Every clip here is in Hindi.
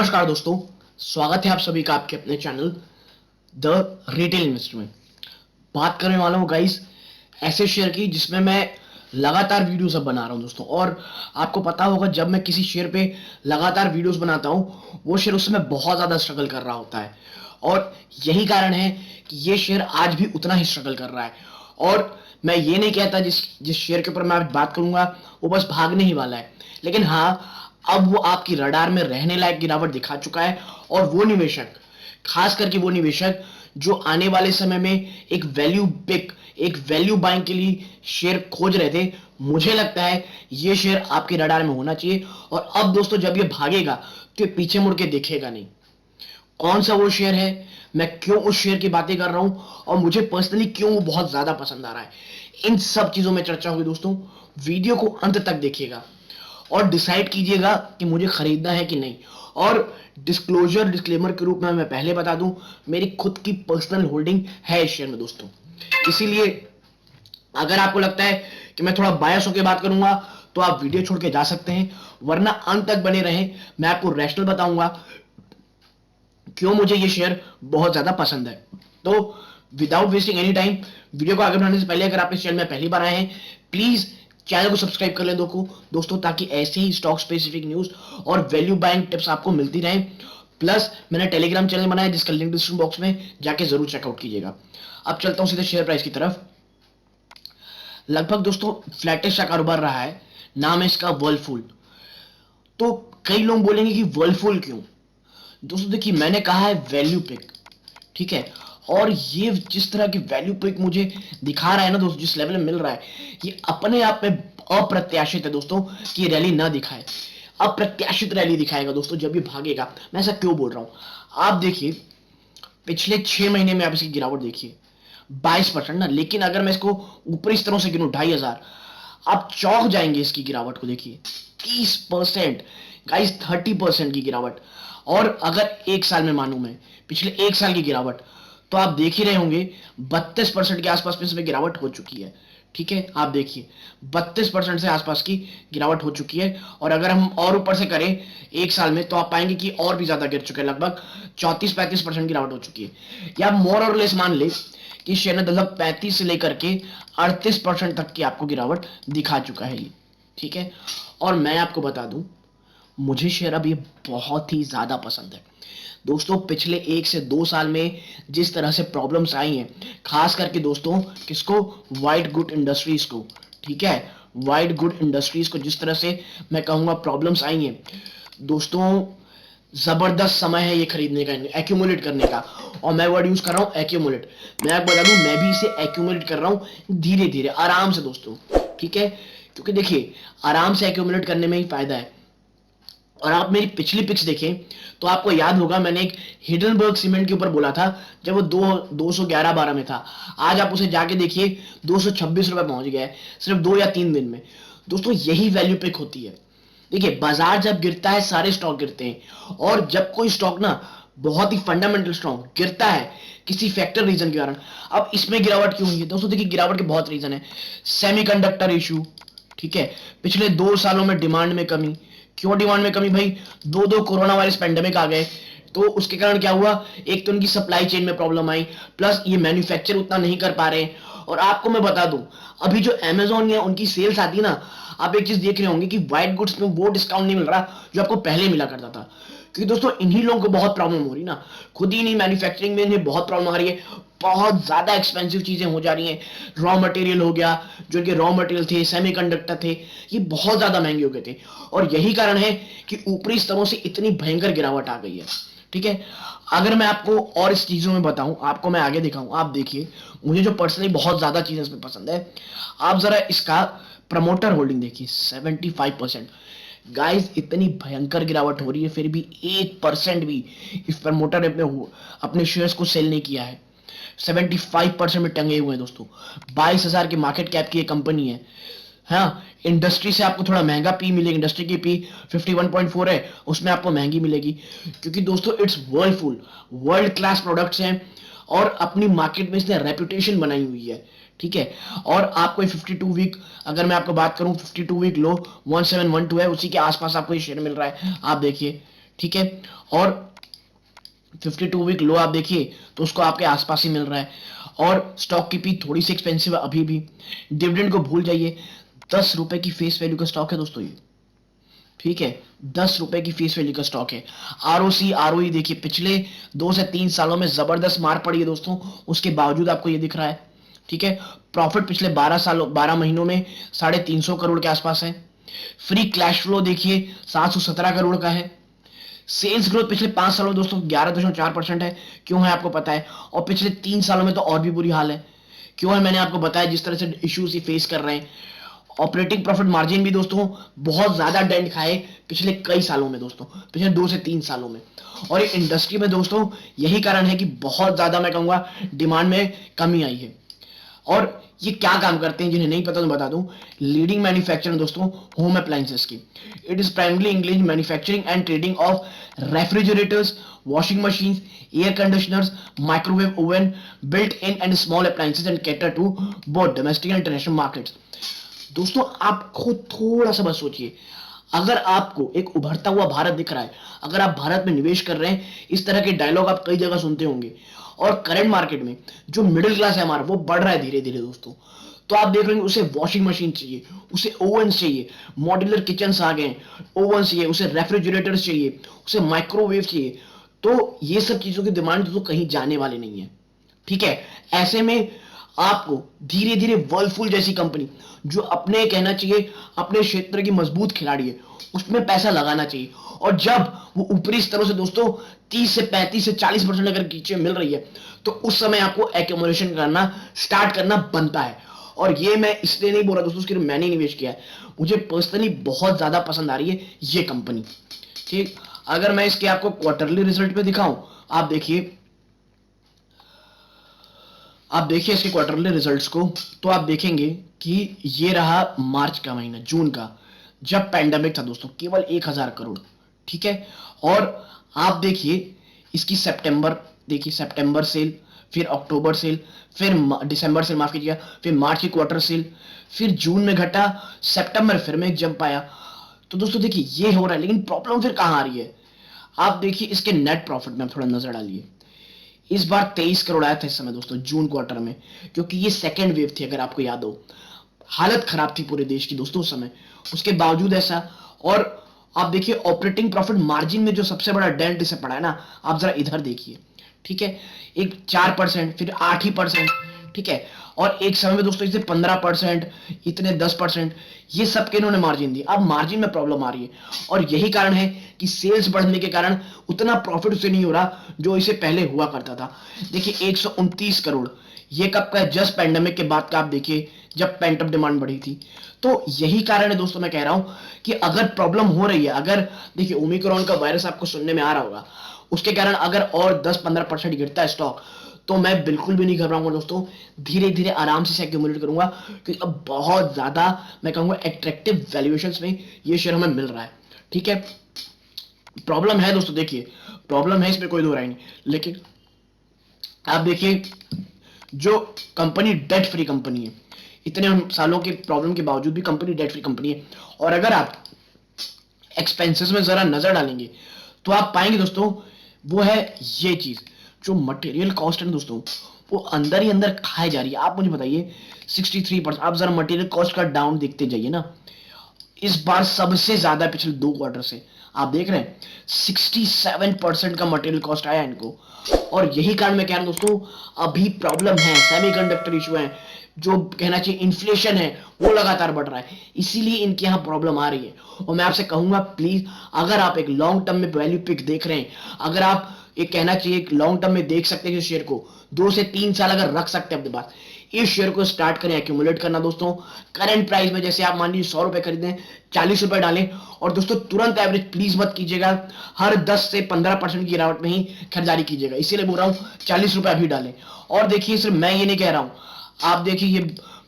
नमस्कार दोस्तों, स्वागत है आप सभी का आपके अपने चैनल द रिटेल इन्वेस्टर में। बात करने वाला हूँ गाइस ऐसे शेयर की जिसमें मैं लगातार वीडियोस अब बना रहा हूँ दोस्तों। और आपको पता होगा जब मैं किसी शेयर पे लगातार वीडियोस बनाता हूँ वो शेयर उस समय बहुत ज़्यादा स्ट्रगल कर रहा होता है और यही कारण है कि ये शेयर आज भी उतना ही स्ट्रगल कर रहा है। और मैं ये नहीं कहता जिस जिस शेयर के ऊपर मैं आज बात करूंगा वो बस भागने ही वाला है, लेकिन हाँ, अब वो आपकी रडार में रहने लायक गिरावट दिखा चुका है। और वो निवेशक, खास करके वो निवेशक जो आने वाले समय में एक वैल्यू बाइंग के लिए शेयर खोज रहे थे, मुझे लगता है ये शेयर आपके रडार में होना चाहिए। और अब दोस्तों जब ये भागेगा तो ये पीछे मुड़ के दिखेगा नहीं। कौन सा वो शेयर है, मैं क्यों उस शेयर की बातें कर रहा हूं और मुझे पर्सनली क्यों वो बहुत ज्यादा पसंद आ रहा है, इन सब चीजों में चर्चा होगी दोस्तों। वीडियो को अंत तक देखिएगा और डिसाइड कीजिएगा कि मुझे खरीदना है कि नहीं। और डिस्क्लेमर के रूप में मैं पहले बता दूं, मेरी खुद की पर्सनल होल्डिंग है इस शेयर में दोस्तों। इसीलिए अगर आपको लगता है कि मैं थोड़ा बायस होकर बात करूंगा तो आप वीडियो छोड़ के जा सकते हैं, वरना अंत तक बने रहें। मैं आपको रैशनल बताऊंगा क्यों मुझे ये शेयर बहुत ज्यादा पसंद है। तो without wasting any time, video को आगे बढ़ाने से पहले अगर आप इस चैनल में पहली बार आए हैं, प्लीज चैनल को सब्सक्राइब कर लें दोस्तों, ताकि ऐसे ही स्टॉक स्पेसिफिक न्यूज और वैल्यू बाइंग टिप्स आपको मिलती रहे। प्लस मैंने टेलीग्राम चैनल बनाया जिसका लिंक डिस्क्रिप्शन बॉक्स में जाके जरूर चेकआउट कीजिएगा। अब चलता हूं सीधे शेयर प्राइस की तरफ। लगभग दोस्तों फ्लैटिश का कारोबार रहा है। नाम है इसका वर्लफुल। तो कई लोग बोलेंगे कि वर्लफुल क्यों। दोस्तों देखिए, मैंने कहा है वैल्यू पिक, ठीक है। और ये जिस तरह की वैल्यू पिक मुझे दिखा रहा है ना दोस्तों, जिस लेवल में मिल रहा है, ये अपने आप में अप्रत्याशित है दोस्तों कि ये रैली ना दिखाए। अप्रत्याशित रैली दिखाएगा दोस्तों जब ये भागेगा। मैं ऐसा क्यों बोल रहा हूं, आप देखिए पिछले 6 महीने में आप इसकी गिरावट देखिए 22% ना। लेकिन अगर मैं इसको ऊपरी स्तरों से गिनूं 2,500, आप चौंक जाएंगे इसकी गिरावट को देखिए। 30% गाइस, 30% की गिरावट। और अगर एक साल में मानूं मैं पिछले एक साल की गिरावट, तो आप देख ही रहे होंगे 32% के आसपास में इसमें गिरावट हो चुकी है। ठीक है, आप देखिए 32% से आसपास की गिरावट हो चुकी है। और अगर हम और ऊपर से करें एक साल में, तो आप पाएंगे कि और भी ज्यादा गिर चुके हैं। लगभग 34-35% गिरावट हो चुकी है। या मोर और लेस मान ले कि शेयर ने लगभग 35 से लेकर के 38% तक की आपको गिरावट दिखा चुका है ये, ठीक है। और मैं आपको बता दूं, मुझे शेयर अब ये बहुत ही ज्यादा पसंद है दोस्तों। पिछले 1 से 2 साल में जिस तरह से प्रॉब्लम्स आई हैं, खास करके दोस्तों किसको, व्हाइट गुड इंडस्ट्रीज को, ठीक है, व्हाइट गुड इंडस्ट्रीज को जिस तरह से मैं कहूंगा प्रॉब्लम्स आई हैं दोस्तों, जबरदस्त समय है ये खरीदने का, एक्यूमुलेट करने का। और मैं वर्ड यूज कर रहा हूँ एक्यूमुलेट। मैं आपको बता दूं, मैं भी इसे एक्यूमुलेट कर रहा हूँ धीरे धीरे आराम से दोस्तों, ठीक है। क्योंकि देखिए आराम से एक्यूमुलेट करने में ही फायदा है। और आप मेरी पिछली पिक्स देखें तो आपको याद होगा मैंने एक हिडनबर्ग सीमेंट के ऊपर बोला था जब वो 211-12 में था। आज आप उसे जाके देखिए 226 रुपए पहुंच गया है सिर्फ 2 या 3 दिन में। दोस्तों यही वैल्यू पिक होती है। देखिए बाजार जब गिरता है सारे स्टॉक गिरते हैं, और जब कोई स्टॉक ना बहुत ही फंडामेंटल स्टॉक गिरता है किसी फैक्टर रीजन के कारण। अब इसमें गिरावट क्यों हुई है दोस्तों, देखिए गिरावट के बहुत रीजन है। सेमीकंडक्टर इशू, ठीक है, पिछले 2 सालों में डिमांड में कमी। क्यों डिमांड में कमी भाई, दो कोरोना वायरस पेंडेमिक आ गए, तो उसके कारण क्या हुआ, एक तो उनकी सप्लाई चेन में प्रॉब्लम आई, प्लस ये मैन्युफैक्चर उतना नहीं कर पा रहे। और आपको मैं बता दूं, अभी जो अमेजोन है उनकी सेल्स आती है ना, आप एक चीज देख रहे होंगे कि व्हाइट गुड्स में वो डिस्काउंट नहीं मिल रहा जो आपको पहले मिला करता था। क्योंकि दोस्तों इन्हीं लोगों को बहुत प्रॉब्लम हो रही ना, खुद ही नहीं, मैन्युफैक्चरिंग में इन्हें बहुत प्रॉब्लम आ रही है। बहुत ज्यादा एक्सपेंसिव चीजें हो जा रही हैं। रॉ मटेरियल हो गया, जो इनके रॉ मटेरियल थे, सेमीकंडक्टर थे, ये बहुत ज्यादा महंगे हो गए थे। और यही कारण है कि ऊपरी स्तरों से इतनी भयंकर गिरावट आ गई है, ठीक है। अगर मैं आपको और इस चीजों में बताऊं, आपको मैं आगे दिखाऊं, आप देखिए मुझे जो पर्सनली बहुत ज्यादा चीजें इसमें पसंद है, आप जरा इसका प्रमोटर होल्डिंग देखिए 75%। गाइस इतनी भयंकर गिरावट हो रही है, फिर भी 1% भी इस प्रमोटर ने अपने शेयर्स को सेल नहीं किया है। 75% में टंगे हुए हैं दोस्तों। 22,000 की मार्केट कैप की ये कंपनी है। हाँ, इंडस्ट्री से आपको थोड़ा महंगा पी मिलेगी, इंडस्ट्री की पी 51.4 है, उसमें आपको महंगी मिलेगी। क्योंकि दोस्तों इट्स वर्ल्डफुल, वर्ल्ड क्लास प्रोडक्ट्स हैं और अपनी मार्केट में इसने रेपुटेशन बनाई हुई है, ठीक है। और आपको 52 वीक, अगर मैं आपको बात करूं 52 वीक लो 1712 है, उसी के आसपास आपको ये शेयर मिल रहा है, आप देखिए, ठीक है। और 52 वीक लो आप देखिए तो उसको आपके आसपास ही मिल रहा है, और स्टॉक की पी थोड़ी सी एक्सपेंसिव है अभी भी। डिविडेंड को भूल जाइए, 10 रुपए की फेस वैल्यू का स्टॉक है दोस्तों ये, ठीक है। 10 रुपए की फेस वैल्यू का स्टॉक है। आरओसी आरओई देखिए, पिछले 2 से 3 सालों में जबरदस्त मार पड़ी है दोस्तों, उसके बावजूद आपको ये दिख रहा है, ठीक है। प्रॉफिट पिछले 12 महीनों में 350 करोड़ के आसपास है। फ्री कैश फ्लो देखिए 717 करोड़ का है। सेल्स ग्रोथ पिछले 5 सालों में दोस्तों 11.4% है। क्यों है आपको पता है, और पिछले 3 सालों में तो और भी बुरी हाल है। क्यों है, मैंने आपको बताया, जिस तरह से इश्यूज ही फेस कर रहे हैं। ऑपरेटिंग प्रॉफिट मार्जिन भी दोस्तों बहुत ज्यादा डेंट खाए पिछले कई सालों में दोस्तों, पिछले 2 से 3 सालों में। और ये इंडस्ट्री में दोस्तों यही कारण है कि बहुत ज्यादा मैं कहूंगा डिमांड में कमी आई है। और ये क्या काम करते हैं, जिन्हें नहीं पता तो बता दूं, लीडिंग मैन्युफैक्चरर दोस्तों होम अप्लायंसेस की। It is primarily engage manufacturing and trading of refrigerators, washing machine, air conditioners, microwave oven, built in and small appliances and cater to both domestic and international markets. दोस्तों आप खुद थोड़ा सा बस सोचिए, अगर आपको एक उभरता हुआ भारत दिख रहा है, अगर आप भारत में निवेश कर रहे हैं, इस तरह के डायलॉग आप कई जगह सुनते होंगे, और करंट मार्केट में जो मिडिल क्लास है हमारा वो बढ़ रहा है धीरे धीरे दोस्तों, तो आप देख रहे हैं उसे वॉशिंग मशीन चाहिए, उसे ओवन चाहिए, मॉड्यूलर किचन आ गए, ओवन चाहिए, उसे रेफ्रिजरेटर चाहिए, उसे माइक्रोवेव चाहिए। तो ये सब चीजों की डिमांड तो कहीं जाने वाली नहीं है, ठीक है। ऐसे में आपको धीरे धीरे वर्लफुल जैसी कंपनी, जो अपने कहना चाहिए अपने क्षेत्र की मजबूत खिलाड़ी है, उसमें पैसा लगाना चाहिए। और जब वो ऊपरी स्तरों से दोस्तों 30 से 35 से 40% अगर नीचे मिल रही है, तो उस समय आपको एक्यूमुलेशन करना स्टार्ट करना बनता है। और ये मैं इसलिए नहीं बोल रहा दोस्तों, सिर्फ मैंने निवेश किया है, मुझे पर्सनली बहुत ज्यादा पसंद आ रही है ये कंपनी, ठीक। अगर मैं इसके आपको क्वार्टरली रिजल्ट पे दिखाऊं, आप देखिए, आप देखिए इसके क्वार्टरली रिजल्ट्स को, तो आप देखेंगे कि ये रहा मार्च का महीना, जून का, जब पैंडेमिक था दोस्तों, केवल 1000 करोड़, ठीक है। और आप देखिए इसकी सितंबर, देखिए सितंबर सेल, फिर अक्टूबर सेल, फिर दिसंबर सेल, माफ कीजिएगा, फिर मार्च की क्वार्टर सेल, फिर जून में घटा, सितंबर फिर में एक जंप आया। तो दोस्तों देखिए ये हो रहा है, लेकिन प्रॉब्लम फिर कहां आ रही है, आप देखिए इसके नेट प्रॉफिट में थोड़ा नजर डालिए। इस बार 23 करोड़ आया था इस समय दोस्तों जून क्वार्टर में, क्योंकि ये सेकेंड वेव थी, अगर आपको याद हो, हालत खराब थी पूरे देश की दोस्तों उस समय, उसके बावजूद ऐसा। और आप देखिए ऑपरेटिंग प्रॉफिट मार्जिन में जो सबसे बड़ा डेंट इसे पड़ा है ना, आप जरा इधर देखिए, ठीक है। एक 4%, फिर 8%, ठीक है। और एक समय में दोस्तों इसे 15%, इतने 10%, ये सब के इन्होंने मार्जिन दी। अब मार्जिन में प्रॉब्लम आ रही है, और यही कारण है कि सेल्स बढ़ने के कारण उतना प्रॉफिट उसे नहीं हो रहा जो इसे पहले हुआ करता था। देखिए 129 करोड़, ये कब का है, जस्ट पैंडेमिक के बाद का, आप देखिए जब पेंट अप डिमांड बढ़ी थी। तो यही कारण है दोस्तों, मैं कह रहा हूं कि अगर प्रॉब्लम हो रही है, अगर देखिए ओमिक्रॉन का वायरस आपको सुनने में आ रहा होगा, उसके कारण अगर और 10-15% गिरता है स्टॉक, तो मैं बिल्कुल भी नहीं घबराऊंगा दोस्तों, धीरे धीरे आराम से एक्यूमुलेट करूंगा, क्योंकि अब बहुत ज्यादा मैं कहूंगा एट्रैक्टिव वैल्यूएशंस में ये शेयर हमें मिल रहा है, ठीक है। प्रॉब्लम है दोस्तों, देखिए प्रॉब्लम है, इसमें कोई दो राय नहीं, लेकिन आप देखिए जो कंपनी डेट फ्री कंपनी है, इतने सालों के प्रॉब्लम के बावजूद भी कंपनी डेट फ्री कंपनी है। और अगर आप एक्सपेंसेस में जरा नजर डालेंगे, तो आप पाएंगे दोस्तों वो है ये चीज, जो मटेरियल कॉस्ट है दोस्तों, वो अंदर ही अंदर खाए जा रही है। आप मुझे बताइए 63%, आप जरा मटेरियल कॉस्ट का डाउन देखते जाइए ना, इस बार सबसे ज्यादा पिछले 2 क्वार्टर से आप देख रहे हैं 67% का मटेरियल कॉस्ट आया इनको। और यही कारण मैं कह रहा हूं दोस्तों, अभी प्रॉब्लम है, सेमीकंडक्टर इशू है, जो कहना चाहिए इन्फ्लेशन है वो लगातार बढ़ रहा है, इसीलिए इनके यहां प्रॉब्लम आ रही है। और मैं आपसे कहूंगा प्लीज, अगर आप एक लॉन्ग टर्म में वैल्यू पिक देख रहे हैं, अगर आप एक कहना चाहिए लॉन्ग टर्म में देख सकते हैं शेयर को, 2 से 3 साल अगर रख सकते हैं अपने पास, इस शेयर को स्टार्ट करें एक्यूमुलेट करना दोस्तों। करंट प्राइस में जैसे आप मान लीजिए 100 रुपए खरीदें, 40 रुपए डालें, और दोस्तों तुरंत एवरेज प्लीज मत कीजिएगा, हर 10 से 15% की गिरावट में ही खरीदारी कीजिएगा, इसीलिए बोल रहा हूं 40 रुपए अभी डालें। और देखिए सिर्फ मैं ये नहीं कह रहा हूं, आप देखिए ये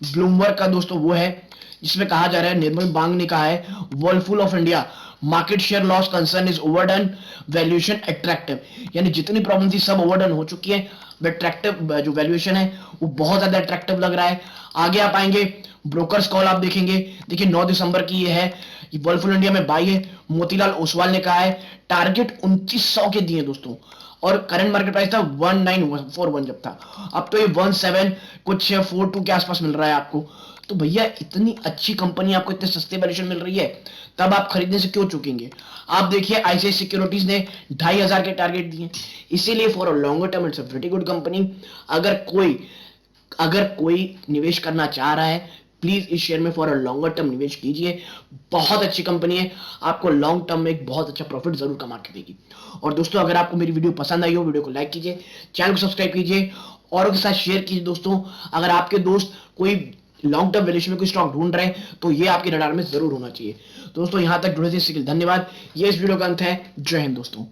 ब्लूमबर्ग का दोस्तों वो है, जिसमें कहा जा रहा है, निर्मल बांग ने कहा है, वर्लफुल of India market share loss concern is overdone, valuation attractive, यानी जितनी प्रॉब्लम थी सब ओवरडन हो चुकी है, अट्रैक्टिव जो वैल्यूएशन है वो बहुत ज्यादा अट्रैक्टिव लग रहा है। आगे आप आएंगे ब्रोकर्स कॉल आप देखेंगे, देखिए 9 दिसंबर की ये है, ये वर्लपुल इंडिया में बाई है, मोतीलाल ओसवाल ने कहा है टारगेट 2900 के दिए दोस्तों, और करंट मार्केट प्राइस था 1941 जब था, अब तो ये 17 कुछ 42 के आसपास मिल रहा है आपको। तो भैया इतनी अच्छी कंपनी आपको इतने सस्ते वैल्यूएशन मिल रही है, तब आप खरीदने से क्यों चूकेंगे। आप देखिए आईसीआईसीआई सिक्योरिटीज ने 2500 के टारगेट दिए, इसीलिए for a longer term it's a very good company. अगर कोई निवेश करना चाह रहा है, प्लीज इस शेयर में फॉर अ लॉन्गर टर्म निवेश कीजिए, बहुत अच्छी कंपनी है, आपको लॉन्ग टर्म में एक बहुत अच्छा प्रॉफिट जरूर कमा के देगी। और दोस्तों अगर आपको मेरी वीडियो पसंद आई हो, वीडियो को लाइक कीजिए, चैनल को सब्सक्राइब कीजिए, औरों के साथ शेयर कीजिए। दोस्तों अगर आपके दोस्त कोई लॉन्ग टर्म वैल्यूएशन में कोई स्टॉक ढूंढ रहे हैं तो ये आपके रडार में जरूर होना चाहिए। दोस्तों यहां तक जुड़े थे इसके लिए धन्यवाद। ये इस वीडियो का अंत है। जय हिंद दोस्तों।